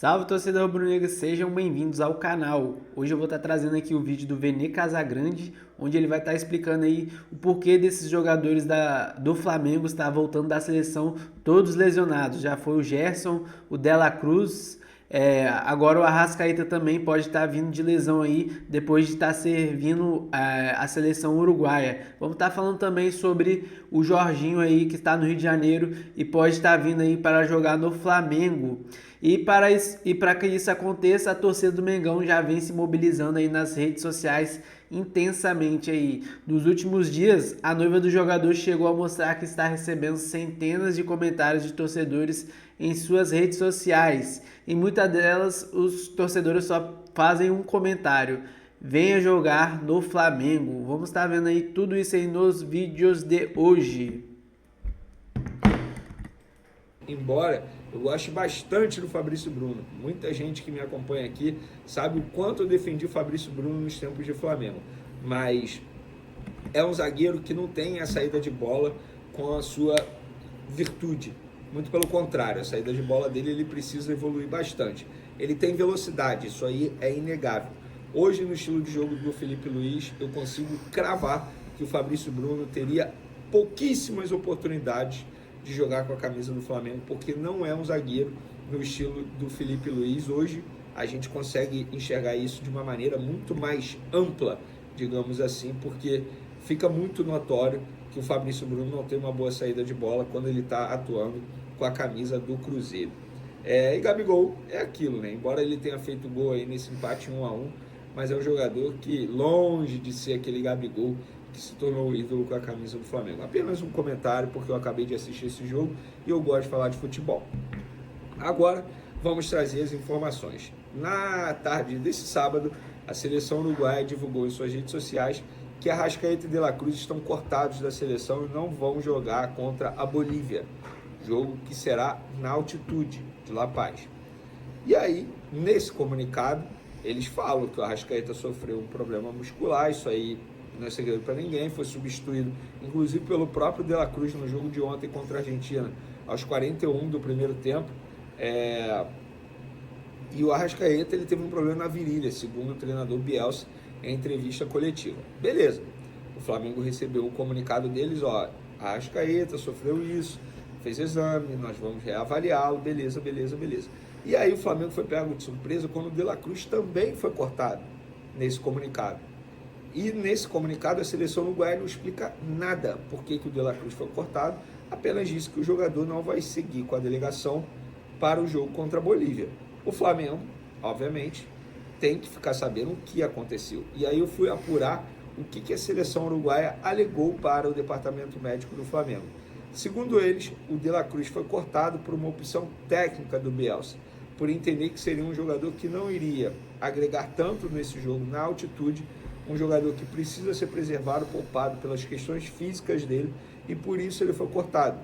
Salve, torcedor rubro-negro, sejam bem-vindos ao canal. Hoje eu vou estar trazendo aqui o vídeo do Vene Casagrande, onde ele vai estar explicando aí o porquê desses jogadores do Flamengo estar voltando da seleção todos lesionados. Já foi o Gerson, o Dela Cruz, agora o Arrascaeta também pode estar vindo de lesão aí, depois de estar servindo a seleção uruguaia. Vamos estar falando também sobre o Jorginho aí, que está no Rio de Janeiro e pode estar vindo aí para jogar no Flamengo. E para que isso aconteça, a torcida do Mengão já vem se mobilizando aí nas redes sociais intensamente aí. Nos últimos dias, a noiva do jogador chegou a mostrar que está recebendo centenas de comentários de torcedores em suas redes sociais. Em muitas delas, os torcedores só fazem um comentário: venha jogar no Flamengo. Vamos estar vendo aí tudo isso aí nos vídeos de hoje. Embora eu goste bastante do Fabrício Bruno, muita gente que me acompanha aqui sabe o quanto eu defendi o Fabrício Bruno nos tempos de Flamengo, mas é um zagueiro que não tem a saída de bola com a sua virtude. Muito pelo contrário, a saída de bola dele ele precisa evoluir bastante. Ele tem velocidade, isso aí é inegável. Hoje, no estilo de jogo do Felipe Luiz, eu consigo cravar que o Fabrício Bruno teria pouquíssimas oportunidades de jogar com a camisa do Flamengo, porque não é um zagueiro no estilo do Felipe Luiz. Hoje a gente consegue enxergar isso de uma maneira muito mais ampla, digamos assim, porque fica muito notório que o Fabrício Bruno não tem uma boa saída de bola quando ele está atuando com a camisa do Cruzeiro. E Gabigol é aquilo, né? Embora ele tenha feito gol aí nesse empate 1-1, mas é um jogador que, longe de ser aquele Gabigol que se tornou o ídolo com a camisa do Flamengo. Apenas um comentário, porque eu acabei de assistir esse jogo e eu gosto de falar de futebol. Agora, vamos trazer as informações. Na tarde desse sábado, a seleção uruguaia divulgou em suas redes sociais que Arrascaeta e De La Cruz estão cortados da seleção e não vão jogar contra a Bolívia, jogo que será na altitude de La Paz. E aí, nesse comunicado, eles falam que o Arrascaeta sofreu um problema muscular, isso aí não é segredo para ninguém, foi substituído inclusive pelo próprio De La Cruz no jogo de ontem contra a Argentina, aos 41 do primeiro tempo. E o Arrascaeta ele teve um problema na virilha, segundo o treinador Bielsa em entrevista coletiva. Beleza, o Flamengo recebeu um comunicado deles: ó, Arrascaeta sofreu isso, fez exame, nós vamos reavaliá-lo, beleza. E aí o Flamengo foi pego de surpresa quando o De La Cruz também foi cortado nesse comunicado. E nesse comunicado a seleção uruguaia não explica nada por que o De La Cruz foi cortado, apenas diz que o jogador não vai seguir com a delegação para o jogo contra a Bolívia. O Flamengo, obviamente, tem que ficar sabendo o que aconteceu. E aí eu fui apurar o que a seleção uruguaia alegou para o departamento médico do Flamengo. Segundo eles, o De La Cruz foi cortado por uma opção técnica do Bielsa, por entender que seria um jogador que não iria agregar tanto nesse jogo na altitude, um jogador que precisa ser preservado, poupado pelas questões físicas dele, e por isso ele foi cortado.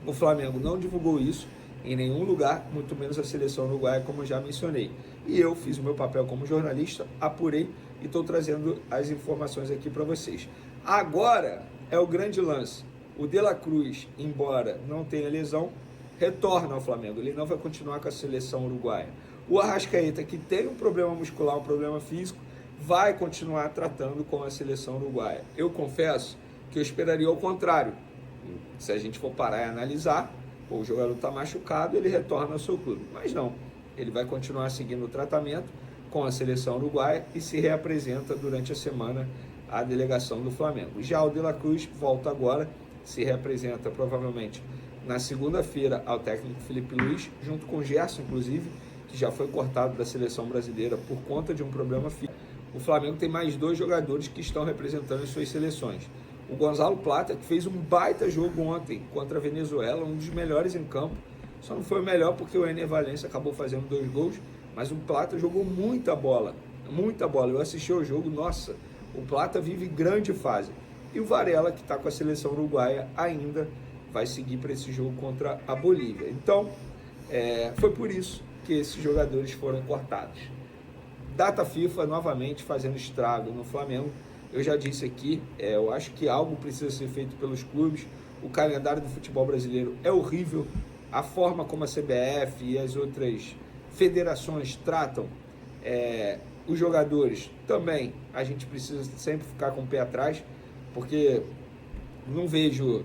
O Flamengo não divulgou isso em nenhum lugar, muito menos a seleção uruguaia, como já mencionei. E eu fiz o meu papel como jornalista, apurei e estou trazendo as informações aqui para vocês. Agora é o grande lance. O De La Cruz, embora não tenha lesão, retorna ao Flamengo. Ele não vai continuar com a seleção uruguaia. O Arrascaeta, que tem um problema muscular, um problema físico, vai continuar tratando com a seleção uruguaia. Eu confesso que eu esperaria ao contrário. Se a gente for parar e analisar, o jogador está machucado, ele retorna ao seu clube. Mas não, ele vai continuar seguindo o tratamento com a seleção uruguaia e se reapresenta durante a semana à delegação do Flamengo. Já o De La Cruz volta agora, se reapresenta provavelmente na segunda-feira ao técnico Felipe Luiz, junto com o Gerson, inclusive, que já foi cortado da seleção brasileira por conta de um problema físico. O Flamengo tem mais 2 jogadores que estão representando as suas seleções. O Gonzalo Plata, que fez um baita jogo ontem contra a Venezuela, um dos melhores em campo. Só não foi o melhor porque o Ener Valencia acabou fazendo 2 gols, mas o Plata jogou muita bola. Eu assisti ao jogo, nossa, o Plata vive grande fase. E o Varela, que está com a seleção uruguaia, ainda vai seguir para esse jogo contra a Bolívia. Então, foi por isso que esses jogadores foram cortados. Data FIFA novamente fazendo estrago no Flamengo. Eu já disse aqui, eu acho que algo precisa ser feito pelos clubes. O calendário do futebol brasileiro é horrível. A forma como a CBF e as outras federações tratam os jogadores também, a gente precisa sempre ficar com o pé atrás, porque não vejo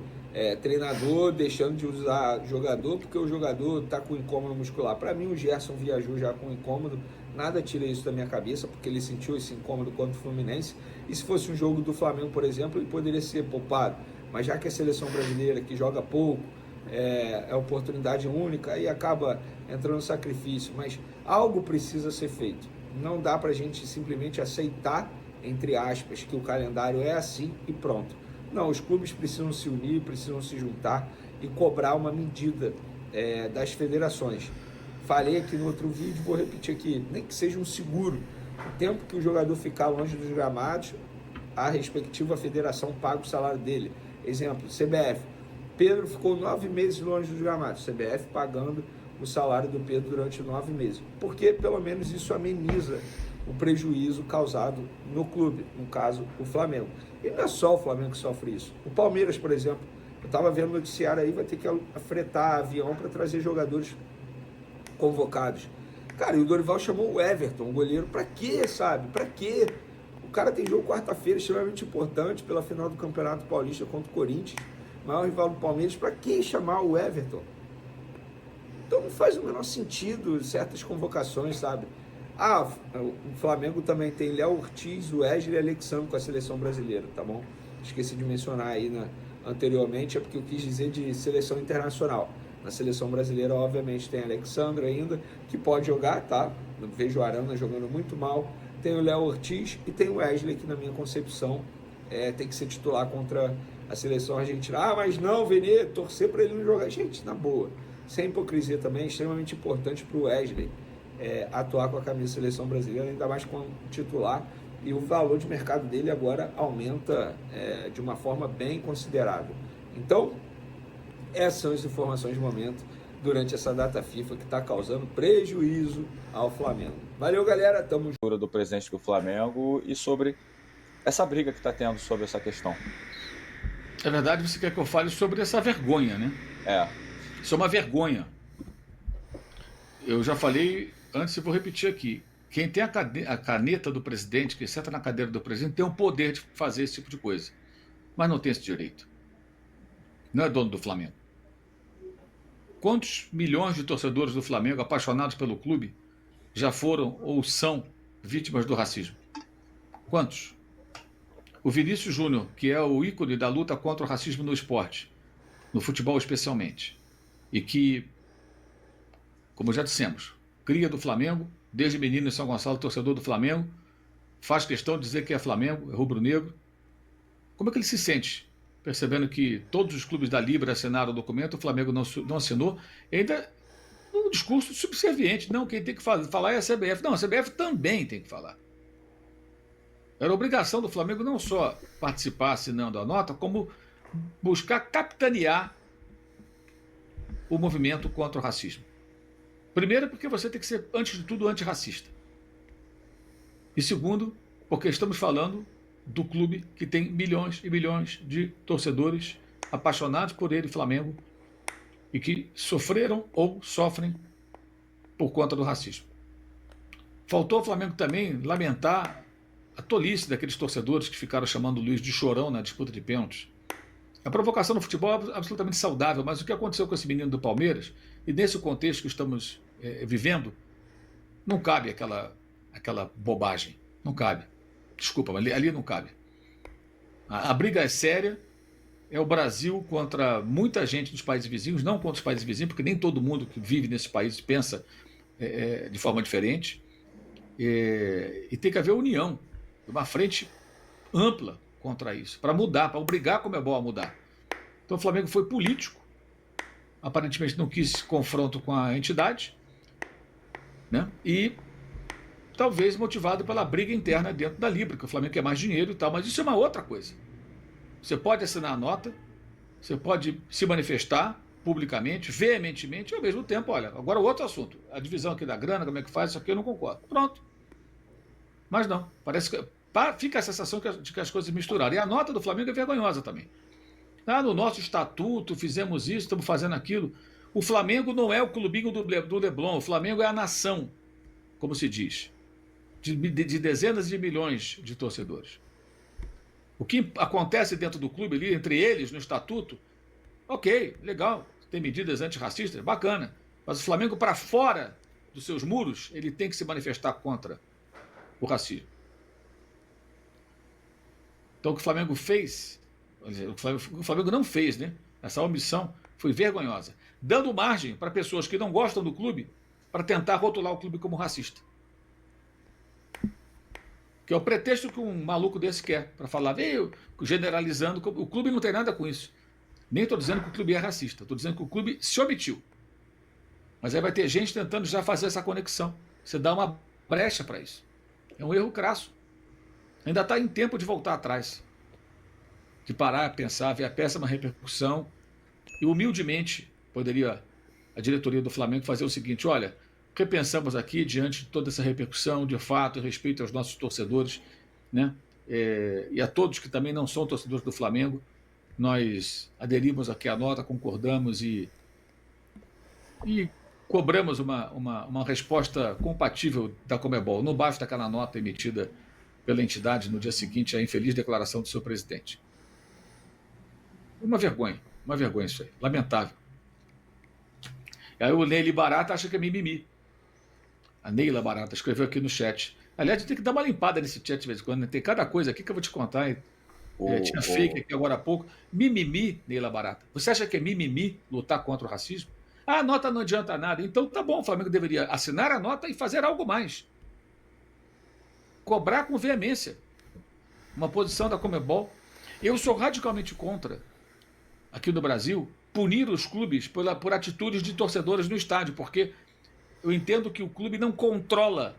treinador deixando de usar jogador porque o jogador está com incômodo muscular. Para mim, o Gerson viajou já com incômodo, nada tira isso da minha cabeça, porque ele sentiu esse incômodo contra o Fluminense. E se fosse um jogo do Flamengo, por exemplo, ele poderia ser poupado. Mas já que a seleção brasileira, que joga pouco, é oportunidade única, aí acaba entrando no sacrifício. Mas algo precisa ser feito. Não dá para a gente simplesmente aceitar, entre aspas, que o calendário é assim e pronto. Não, os clubes precisam se unir, precisam se juntar e cobrar uma medida das federações. Falei aqui no outro vídeo, vou repetir aqui, nem que seja um seguro. O tempo que o jogador ficar longe dos gramados, a respectiva federação paga o salário dele. Exemplo, CBF. Pedro ficou 9 meses longe dos gramados. CBF pagando o salário do Pedro durante 9 meses. Porque pelo menos isso ameniza o prejuízo causado no clube, no caso o Flamengo. E não é só o Flamengo que sofre isso. O Palmeiras, por exemplo, eu estava vendo o noticiário aí, vai ter que fretar avião para trazer jogadores convocados. Cara, e o Dorival chamou o Everton, o goleiro, para quê, sabe? Para quê? O cara tem jogo quarta-feira extremamente importante pela final do Campeonato Paulista contra o Corinthians, maior rival do Palmeiras. Para que chamar o Everton? Então não faz o menor sentido certas convocações, sabe? O Flamengo também tem Léo Ortiz, o Wesley e Alexandre com a seleção brasileira, tá bom? Esqueci de mencionar aí anteriormente, é porque eu quis dizer de seleção internacional. Na seleção brasileira, obviamente, tem Alexandre ainda, que pode jogar, tá? Eu vejo o Arana jogando muito mal. Tem o Léo Ortiz e tem o Wesley, que na minha concepção tem que ser titular contra a seleção argentina. Mas não, Vene, torcer para ele não jogar. Gente, na boa. Sem hipocrisia também, é extremamente importante para o Wesley atuar com a camisa da seleção brasileira, ainda mais como titular, e o valor de mercado dele agora aumenta de uma forma bem considerável. Então, essas são as informações de momento durante essa data FIFA que está causando prejuízo ao Flamengo. Valeu, galera, tamo junto. Do presidente do Flamengo e sobre essa briga que está tendo sobre essa questão. É verdade, você quer que eu fale sobre essa vergonha, né? Isso é uma vergonha. Eu já falei antes e vou repetir aqui. Quem tem a caneta do presidente, que senta na cadeira do presidente, tem o poder de fazer esse tipo de coisa. Mas não tem esse direito. Não é dono do Flamengo. Quantos milhões de torcedores do Flamengo, apaixonados pelo clube, já foram ou são vítimas do racismo? Quantos? O Vinícius Júnior, que é o ícone da luta contra o racismo no esporte, no futebol especialmente, e que, como já dissemos, cria do Flamengo, desde menino em São Gonçalo, torcedor do Flamengo, faz questão de dizer que é Flamengo, é rubro-negro. Como é que ele se sente, percebendo que todos os clubes da Libra assinaram o documento, o Flamengo não assinou, e ainda um discurso subserviente? Não, quem tem que falar é a CBF. Não, a CBF também tem que falar. Era obrigação do Flamengo não só participar assinando a nota, como buscar capitanear o movimento contra o racismo. Primeiro, porque você tem que ser, antes de tudo, antirracista. E segundo, porque estamos falando do clube que tem milhões e milhões de torcedores apaixonados por ele, Flamengo, e que sofreram ou sofrem por conta do racismo. Faltou ao Flamengo também lamentar a tolice daqueles torcedores que ficaram chamando o Luiz de chorão na disputa de pênaltis. A provocação no futebol é absolutamente saudável, mas o que aconteceu com esse menino do Palmeiras, e nesse contexto que estamos vivendo, não cabe aquela bobagem. Não cabe. Desculpa, mas ali não cabe. A briga é séria, é o Brasil contra muita gente dos países vizinhos, não contra os países vizinhos, porque nem todo mundo que vive nesse país pensa de forma diferente. E tem que haver união, uma frente ampla contra isso, para mudar, para obrigar a Conmebol a mudar. Então o Flamengo foi político, aparentemente não quis confronto com a entidade, né? E talvez motivado pela briga interna dentro da Libra, que o Flamengo quer mais dinheiro e tal, mas isso é uma outra coisa. Você pode assinar a nota, você pode se manifestar publicamente, veementemente, e ao mesmo tempo, olha, agora outro assunto, a divisão aqui da grana, como é que faz, isso aqui eu não concordo. Pronto. Mas não, parece que fica a sensação de que as coisas misturaram. E a nota do Flamengo é vergonhosa também. No nosso estatuto fizemos isso, estamos fazendo aquilo. O Flamengo não é o clubinho do Leblon, o Flamengo é a nação, como se diz, de dezenas de milhões de torcedores. O que acontece dentro do clube ali, entre eles, no estatuto, ok, legal, tem medidas antirracistas, bacana. Mas o Flamengo, para fora dos seus muros, ele tem que se manifestar contra o racismo. Então, o que o Flamengo fez, o Flamengo não fez, né? Essa omissão foi vergonhosa, dando margem para pessoas que não gostam do clube para tentar rotular o clube como racista. Que é o pretexto que um maluco desse quer, para falar, veio generalizando, o clube não tem nada com isso. Nem estou dizendo que o clube é racista, estou dizendo que o clube se omitiu. Mas aí vai ter gente tentando já fazer essa conexão. Você dá uma brecha para isso. É um erro crasso. Ainda está em tempo de voltar atrás. De parar, pensar, ver a péssima repercussão. E humildemente poderia a diretoria do Flamengo fazer o seguinte, olha, o que pensamos aqui diante de toda essa repercussão, de fato, respeito aos nossos torcedores, né? E a todos que também não são torcedores do Flamengo, nós aderimos aqui à nota, concordamos e cobramos uma resposta compatível da Conmebol. Não basta aquela nota emitida pela entidade no dia seguinte à infeliz declaração do seu presidente. Uma vergonha isso aí, lamentável. E aí o Neila Barata acha que é mimimi. A Neila Barata escreveu aqui no chat. Aliás, tem que dar uma limpada nesse chat de vez em quando, né? Tem cada coisa aqui que eu vou te contar. Tinha fake aqui agora há pouco. Mimimi, Neila Barata. Você acha que é mimimi lutar contra o racismo? Ah, a nota não adianta nada. Então tá bom, o Flamengo deveria assinar a nota e fazer algo mais. Cobrar com veemência uma posição da Conmebol. Eu sou radicalmente contra, aqui no Brasil, punir os clubes por atitudes de torcedores no estádio, porque eu entendo que o clube não controla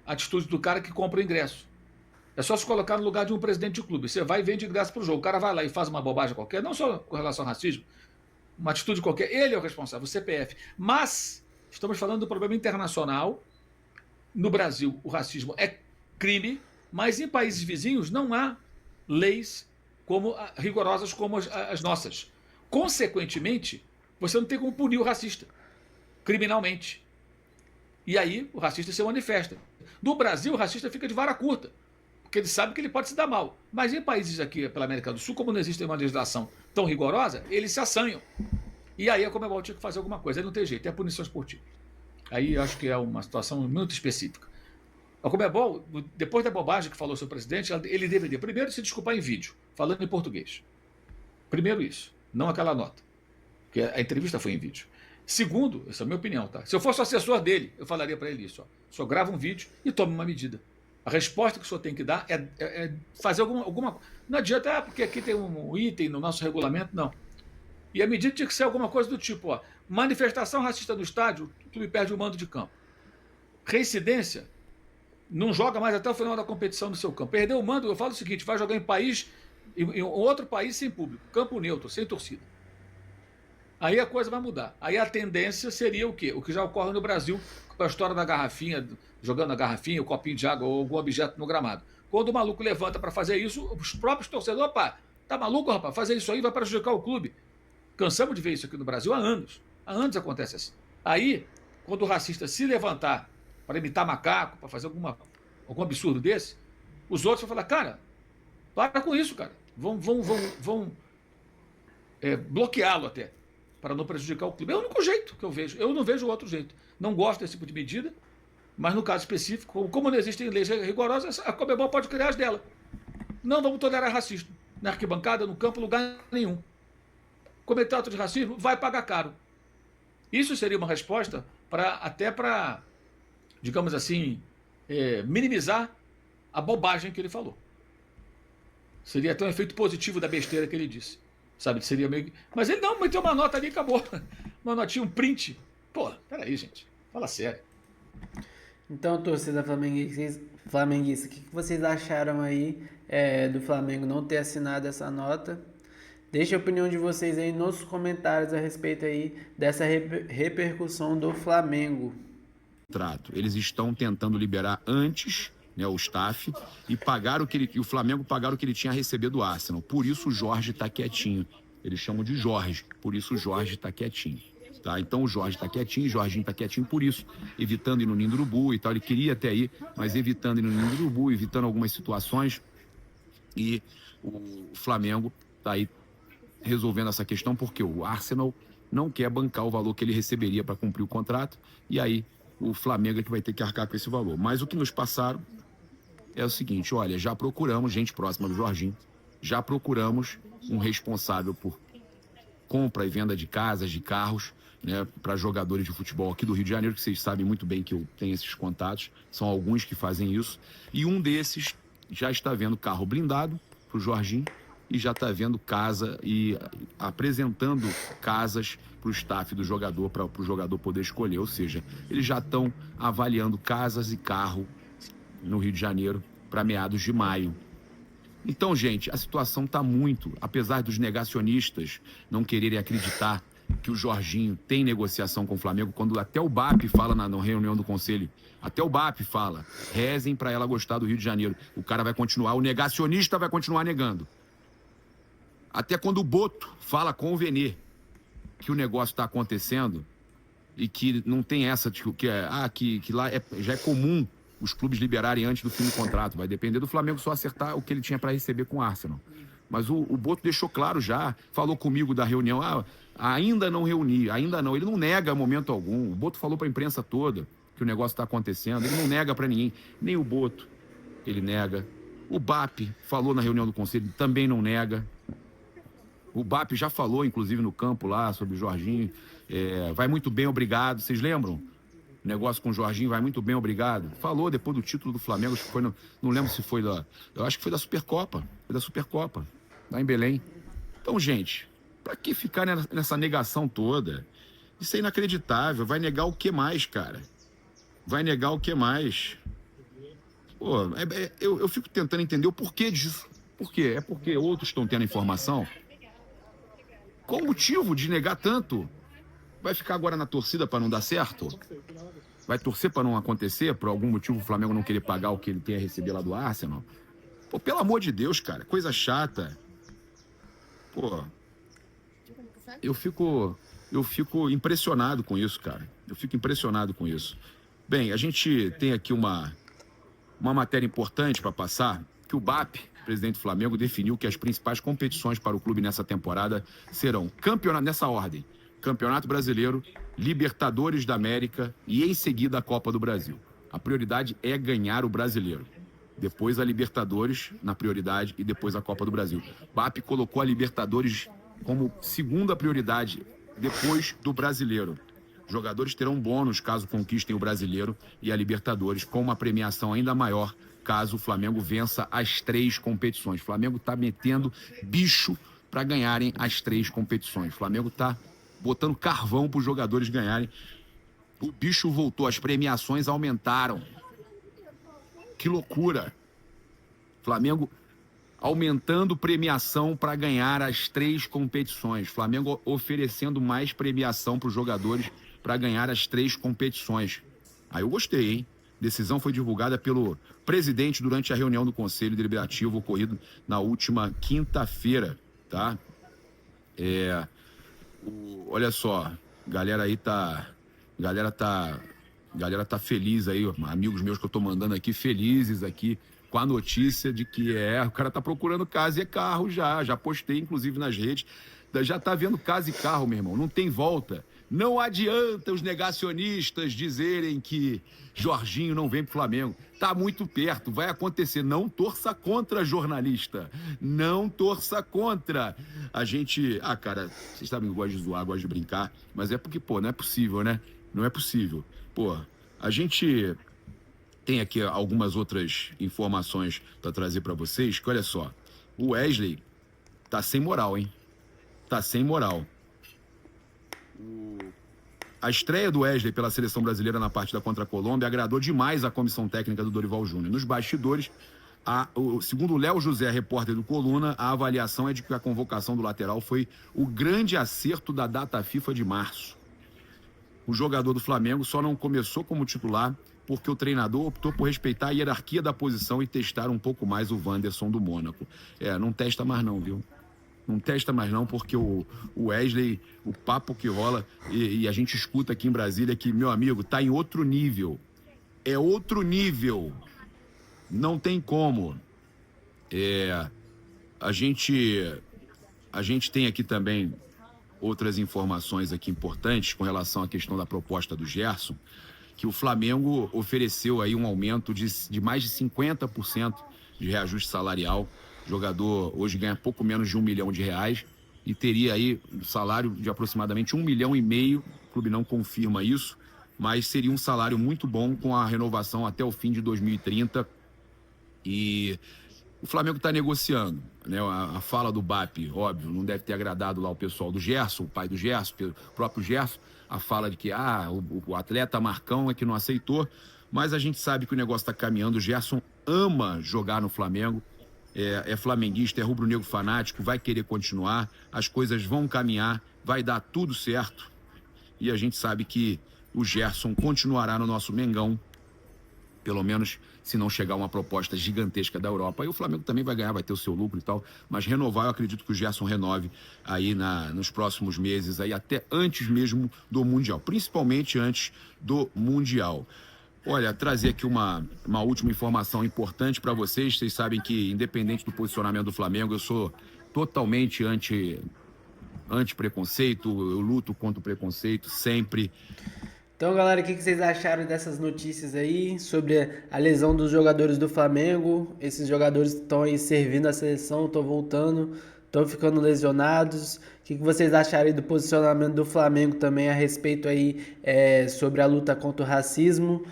a atitude do cara que compra o ingresso. É só se colocar no lugar de um presidente de clube. Você vai e vende ingresso para o jogo. O cara vai lá e faz uma bobagem qualquer, não só com relação ao racismo, uma atitude qualquer. Ele é o responsável, o CPF. Mas estamos falando do problema internacional. No Brasil, o racismo é crime, mas em países vizinhos não há leis rigorosas como as nossas. Consequentemente, você não tem como punir o racista criminalmente. E aí o racista se manifesta. No Brasil, o racista fica de vara curta, porque ele sabe que ele pode se dar mal. Mas em países aqui pela América do Sul, como não existe uma legislação tão rigorosa, eles se assanham. E aí a Conmebol tinha que fazer alguma coisa. Aí não tem jeito, é punição esportiva. Aí eu acho que é uma situação muito específica. A Conmebol, depois da bobagem que falou o seu presidente, ele deveria primeiro se desculpar em vídeo, falando em português. Primeiro isso, não aquela nota. Porque a entrevista foi em vídeo. Segundo, essa é a minha opinião, tá? Se eu fosse o assessor dele, eu falaria para ele isso. Ó. O senhor grava um vídeo e toma uma medida. A resposta que o senhor tem que dar é fazer alguma coisa. Não adianta, porque aqui tem um item no nosso regulamento, não. E a medida tinha que ser alguma coisa do tipo, ó, manifestação racista no estádio, o clube perde o mando de campo. Reincidência, não joga mais até o final da competição no seu campo. Perdeu o mando, eu falo o seguinte, vai jogar em outro país sem público, campo neutro, sem torcida. Aí a coisa vai mudar. Aí a tendência seria o quê? O que já ocorre no Brasil, com a história da garrafinha, jogando a garrafinha, o copinho de água ou algum objeto no gramado. Quando o maluco levanta para fazer isso, os próprios torcedores, opa, tá maluco, rapaz? Fazer isso aí vai prejudicar o clube. Cansamos de ver isso aqui no Brasil há anos. Há anos acontece assim. Aí, quando o racista se levantar para imitar macaco, para fazer algum absurdo desse, os outros vão falar, cara, para com isso, cara. Vão bloqueá-lo até, para não prejudicar o clube. É o único jeito que eu vejo. Eu não vejo outro jeito. Não gosto desse tipo de medida, mas no caso específico, como não existem leis rigorosas, a Conmebol pode criar as dela. Não vamos tolerar racismo. Na arquibancada, no campo, lugar nenhum. Cometer ato de racismo, vai pagar caro. Isso seria uma resposta até para, digamos assim, minimizar a bobagem que ele falou. Seria até um efeito positivo da besteira que ele disse. Sabe, seria meio... Mas ele não, meteu uma nota ali e acabou. Uma notinha, um print. Pô, peraí, gente. Fala sério. Então, torcida flamenguista, o que vocês acharam aí do Flamengo não ter assinado essa nota? Deixe a opinião de vocês aí nos comentários a respeito aí dessa repercussão do Flamengo. Eles estão tentando liberar antes, né, o staff e o Flamengo pagar o que ele tinha a receber do Arsenal. Por isso o Jorge está quietinho. Eles chamam de Jorge, por isso o Jorge está quietinho. Tá? Então o Jorge está quietinho, o Jorginho está quietinho por isso, evitando ir no Ninho do Urubu e tal. Ele queria até ir, mas evitando ir no Ninho do Urubu, evitando algumas situações. E o Flamengo está aí resolvendo essa questão porque o Arsenal não quer bancar o valor que ele receberia para cumprir o contrato. E aí o Flamengo é que vai ter que arcar com esse valor. Mas o que nos passaram é o seguinte: olha, já procuramos gente próxima do Jorginho, já procuramos um responsável por compra e venda de casas, de carros, né, para jogadores de futebol aqui do Rio de Janeiro, que vocês sabem muito bem que eu tenho esses contatos, são alguns que fazem isso, e um desses já está vendo carro blindado para o Jorginho e já está vendo casa e apresentando casas para o staff do jogador, para o jogador poder escolher, ou seja, eles já estão avaliando casas e carro no Rio de Janeiro para meados de maio. Então, gente, a situação está muito, apesar dos negacionistas não quererem acreditar que o Jorginho tem negociação com o Flamengo, quando até o BAP fala na reunião do conselho, até o BAP fala, rezem para ela gostar do Rio de Janeiro. O cara vai continuar, o negacionista vai continuar negando. Até quando o Boto fala com o Venê que o negócio está acontecendo e que não tem essa, que lá já é comum os clubes liberarem antes do fim do contrato. Vai depender do Flamengo só acertar o que ele tinha para receber com o Arsenal. Mas o Boto deixou claro já, falou comigo da reunião, ainda não reuni, ainda não. Ele não nega momento algum. O Boto falou para a imprensa toda que o negócio está acontecendo. Ele não nega para ninguém, nem o Boto, ele nega. O BAP falou na reunião do conselho, também não nega. O BAP já falou, inclusive, no campo lá, sobre o Jorginho. Vai muito bem, obrigado. Vocês lembram? O negócio com o Jorginho vai muito bem, obrigado. Falou depois do título do Flamengo, acho que foi não lembro se foi eu acho que foi da Supercopa. Foi da Supercopa, lá em Belém. Então, gente, pra que ficar nessa negação toda? Isso é inacreditável. Vai negar o que mais, cara? Vai negar o que mais? Pô, eu fico tentando entender o porquê disso. Por quê? É porque outros estão tendo informação? Qual o motivo de negar tanto? Vai ficar agora na torcida para não dar certo? Vai torcer para não acontecer? Por algum motivo o Flamengo não querer pagar o que ele tem a receber lá do Arsenal? Pô, pelo amor de Deus, cara, coisa chata. Pô, eu fico impressionado com isso, cara. Eu fico impressionado com isso. Bem, a gente tem aqui uma matéria importante para passar, que o BAP, presidente do Flamengo, definiu que as principais competições para o clube nessa temporada serão campeonato, nessa ordem, Campeonato Brasileiro, Libertadores da América e, em seguida, a Copa do Brasil. A prioridade é ganhar o Brasileiro. Depois a Libertadores na prioridade e depois a Copa do Brasil. BAP colocou a Libertadores como segunda prioridade, depois do Brasileiro. Jogadores terão bônus caso conquistem o Brasileiro e a Libertadores, com uma premiação ainda maior caso o Flamengo vença as 3 competições. O Flamengo está metendo bicho para ganharem as 3 competições. O Flamengo está botando carvão para os jogadores ganharem. O bicho voltou, as premiações aumentaram. Que loucura! Flamengo aumentando premiação para ganhar as 3 competições. Flamengo oferecendo mais premiação para os jogadores para ganhar as 3 competições. Aí eu gostei, hein? Decisão foi divulgada pelo presidente durante a reunião do Conselho Deliberativo ocorrido na última quinta-feira, tá? Olha só, galera tá feliz aí, amigos meus que eu tô mandando aqui, felizes aqui com a notícia de que o cara tá procurando casa e carro já postei inclusive nas redes, já tá vendo casa e carro, meu irmão, não tem volta. Não adianta os negacionistas dizerem que Jorginho não vem pro Flamengo. Tá muito perto, vai acontecer. Não torça contra, jornalista. Não torça contra. A gente... cara, vocês sabem que eu gosto de zoar, gosto de brincar, mas é porque, pô, não é possível, né? Não é possível. Pô, a gente tem aqui algumas outras informações para trazer para vocês, que olha só, o Wesley tá sem moral, hein? Tá sem moral. A estreia do Wesley pela seleção brasileira na partida contra a Colômbia agradou demais a comissão técnica do Dorival Júnior. Nos bastidores, segundo o Léo José, repórter do Coluna, a avaliação é de que a convocação do lateral foi o grande acerto da data FIFA de março. O jogador do Flamengo só não começou como titular porque o treinador optou por respeitar a hierarquia da posição e testar um pouco mais o Wanderson do Mônaco. Não testa mais não, viu? Não testa mais não, porque o Wesley, o papo que rola, e a gente escuta aqui em Brasília que, meu amigo, tá em outro nível. É outro nível. Não tem como. A gente tem aqui também outras informações aqui importantes com relação à questão da proposta do Gerson, que o Flamengo ofereceu aí um aumento de mais de 50% de reajuste salarial. O jogador hoje ganha pouco menos de R$1 milhão e teria aí um salário de aproximadamente R$1,5 milhão. O clube não confirma isso, mas seria um salário muito bom com a renovação até o fim de 2030. E o Flamengo está negociando, né? A fala do BAP, óbvio, não deve ter agradado lá o pessoal do Gerson, o pai do Gerson, o próprio Gerson, a fala de que o atleta Marcão é que não aceitou, mas a gente sabe que o negócio está caminhando. O Gerson ama jogar no Flamengo, é flamenguista, é rubro-negro fanático, vai querer continuar, as coisas vão caminhar, vai dar tudo certo, e a gente sabe que o Gerson continuará no nosso Mengão, pelo menos se não chegar uma proposta gigantesca da Europa. Aí o Flamengo também vai ganhar, vai ter o seu lucro e tal, mas renovar, eu acredito que o Gerson renove aí nos próximos meses, aí até antes mesmo do Mundial, principalmente antes do Mundial. Olha, trazer aqui uma última informação importante para vocês. Vocês sabem que, independente do posicionamento do Flamengo, eu sou totalmente anti-preconceito, eu luto contra o preconceito sempre. Então, galera, o que vocês acharam dessas notícias aí sobre a lesão dos jogadores do Flamengo? Esses jogadores estão aí servindo a seleção, estão voltando, estão ficando lesionados. O que vocês acharam aí do posicionamento do Flamengo também a respeito aí sobre a luta contra o racismo?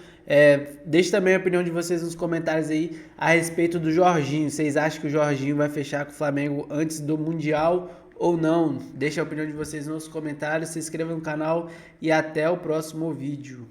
Deixe também a opinião de vocês nos comentários aí a respeito do Jorginho. Vocês acham que o Jorginho vai fechar com o Flamengo antes do Mundial ou não? Deixe a opinião de vocês nos comentários, se inscreva no canal e até o próximo vídeo.